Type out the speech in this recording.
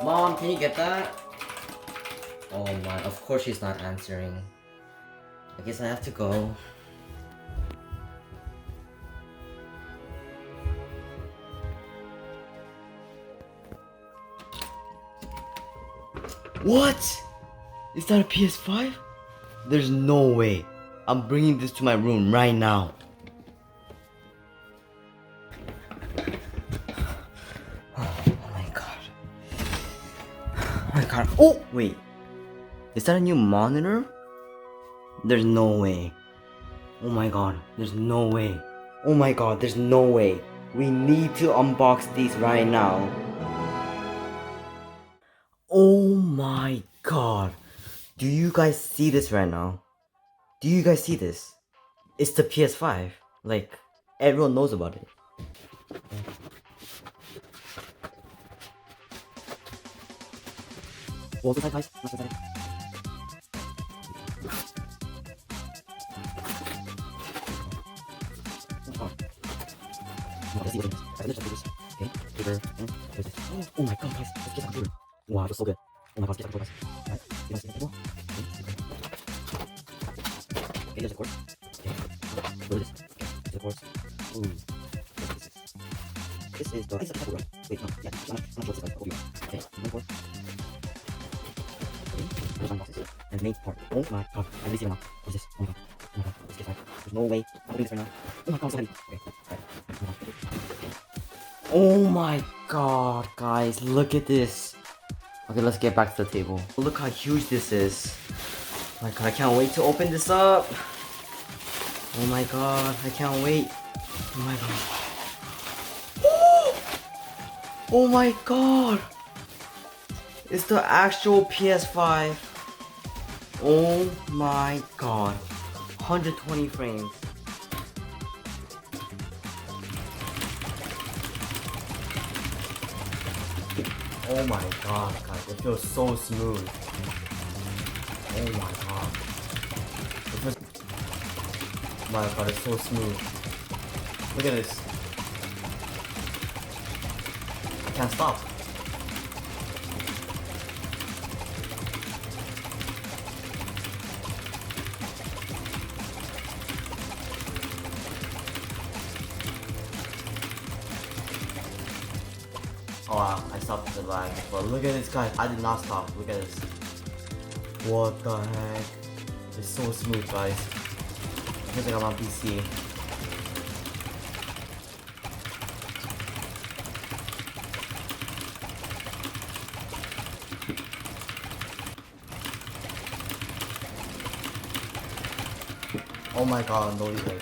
Mom, can you get that? Oh my, of course she's not answering. I guess I have to go. What? Is that a PS5? There's no way. I'm bringing this to my room right now. Oh my god. Oh my god. Oh, wait. Is that a new monitor? There's no way. Oh my god. There's no way. Oh my god. There's no way. We need to unbox these right now. Oh my god. Do you guys see this right now? Do you guys see this? It's the PS5. Like, everyone knows about it. What's inside, guys? What's inside? Let's see what it is. Let's do this. Okay, paper, and there's this. Oh my god, guys, let's get the computer. Wow, it was so good. Oh my god, let's get the computer, guys. Alright, you guys see the table? Okay, there's a cord. Okay, what is this? Okay, there's a cord. Ooh, this is the. It's a couple, right? Wait, no, yeah, I'm not sure what's this, guys. Okay, one cord. Okay, there's one boxes. And the main part. Oh my god, I really see it now. What's this? Oh my god. Oh my god, let's get it. There's no way. I'm doing this right now. Oh my god, I'm so heavy. Okay, alright. Oh my god, guys, look at this. Okay, let's get back to the table. Look how huge this is. Oh my god, I can't wait to open this up. Oh my god, I can't wait. Oh my god. Oh my god. It's the actual PS5. Oh my god. 120 frames. Oh my god, guys, it feels so smooth. Oh my god. Oh my god, it's so smooth. Look at this. I can't stop. Oh wow, I stopped the lag. But look at this, guys. I did not stop. Look at this. What the heck? It's so smooth, guys. It feels like I'm on PC. Oh my god, no way.